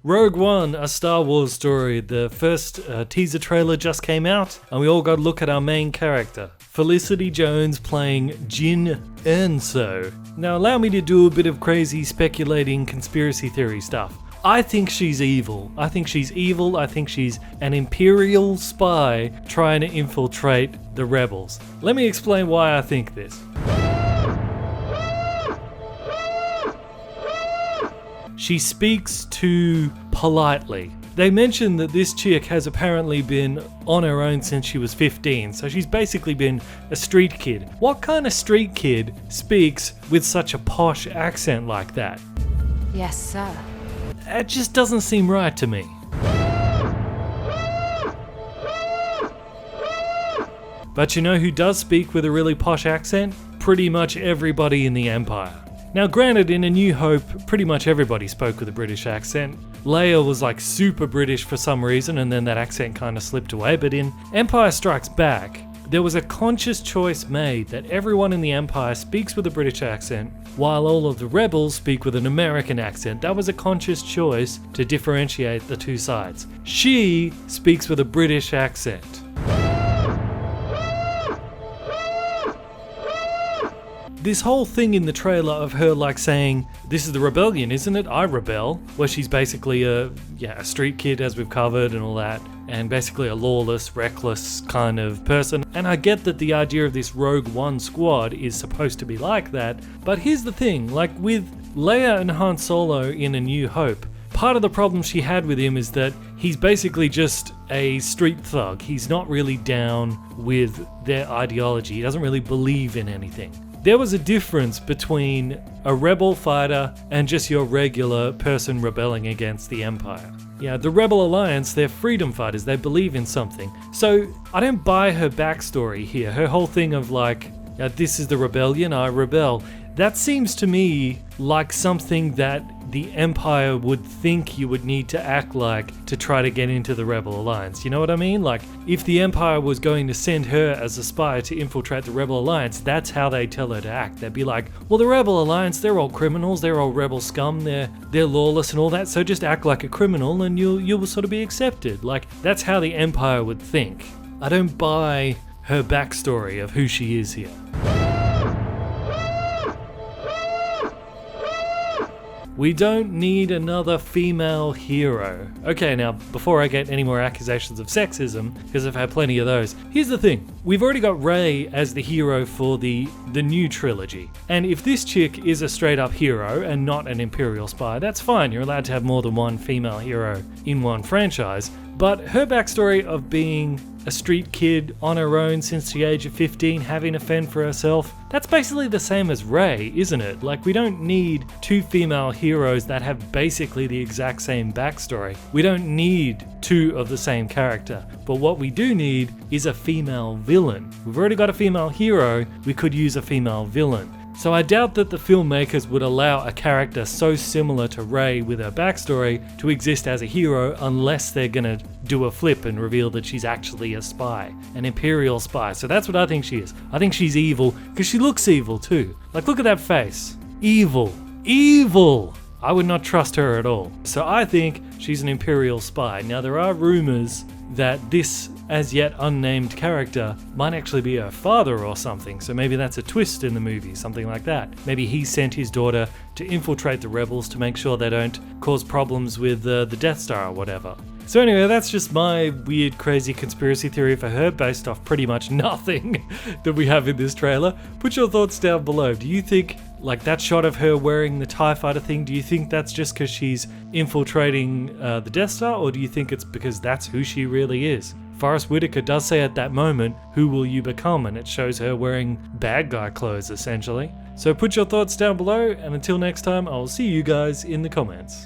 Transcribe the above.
Rogue One, a Star Wars story. The first teaser trailer just came out, and we all got to look at our main character, Felicity Jones playing Jyn Erso. Now allow me to do a bit of crazy speculating conspiracy theory stuff. I think she's evil. I think she's an Imperial spy trying to infiltrate the rebels. Let me explain why I think this. She speaks too politely. They mentioned that this chick has apparently been on her own since she was 15, so she's basically been a street kid. What kind of street kid speaks with such a posh accent like that? Yes, sir. It just doesn't seem right to me. But you know who does speak with a really posh accent? Pretty much everybody in the Empire. Now granted, in A New Hope, pretty much everybody spoke with a British accent. Leia was like super British for some reason, and then that accent kind of slipped away. But in Empire Strikes Back, there was a conscious choice made that everyone in the Empire speaks with a British accent, while all of the rebels speak with an American accent. That was a conscious choice to differentiate the two sides. She speaks with a British accent. This whole thing in the trailer of her like saying, "This is the rebellion, isn't it? I rebel," where she's basically a street kid, as we've covered and all that, and basically a lawless, reckless kind of person. And I get that the idea of this Rogue One squad is supposed to be like that, but here's the thing, like with Leia and Han Solo in A New Hope, part of the problem she had with him is that he's basically just a street thug. He's not really down with their ideology. He doesn't really believe in anything. There was a difference between a rebel fighter and just your regular person rebelling against the Empire. Yeah, the Rebel Alliance, they're freedom fighters, they believe in something. So I don't buy her backstory here. Her whole thing of like, this is the rebellion, I rebel. That seems to me like something that the Empire would think you would need to act like to try to get into the Rebel Alliance. You know what I mean? Like, if the Empire was going to send her as a spy to infiltrate the Rebel Alliance, that's how they tell her to act. They'd be like, well, the Rebel Alliance, they're all criminals, they're all rebel scum, they're lawless and all that, so just act like a criminal and you'll sort of be accepted. Like, that's how the Empire would think. I don't buy her backstory of who she is here. We don't need another female hero. Okay, now, before I get any more accusations of sexism, because I've had plenty of those, here's the thing. We've already got Rey as the hero for the new trilogy. And if this chick is a straight up hero and not an Imperial spy, that's fine. You're allowed to have more than one female hero in one franchise. But her backstory of being a street kid on her own since the age of 15, having to fend for herself, that's basically the same as Rey, isn't it? Like, we don't need two female heroes that have basically the exact same backstory. We don't need two of the same character. But what we do need is a female villain. We've already got a female hero, we could use a female villain. So I doubt that the filmmakers would allow a character so similar to Rey with her backstory to exist as a hero unless they're gonna do a flip and reveal that she's actually a spy, an Imperial spy. So that's what I think she is. I think she's evil, because she looks evil too. Like, look at that face. Evil. Evil! I would not trust her at all. So I think she's an Imperial spy. Now there are rumors that this as yet unnamed character might actually be her father or something, so maybe that's a twist in the movie, something like that. Maybe he sent his daughter to infiltrate the rebels to make sure they don't cause problems with the Death Star or whatever. So anyway, that's just my weird, crazy conspiracy theory for her based off pretty much nothing that we have in this trailer. Put your thoughts down below. Do you think, like, that shot of her wearing the TIE fighter thing, do you think that's just because she's infiltrating the Death Star, or do you think it's because that's who she really is? Forrest Whitaker does say at that moment, "Who will you become?" and it shows her wearing bad guy clothes, essentially. So put your thoughts down below, and until next time, I'll see you guys in the comments.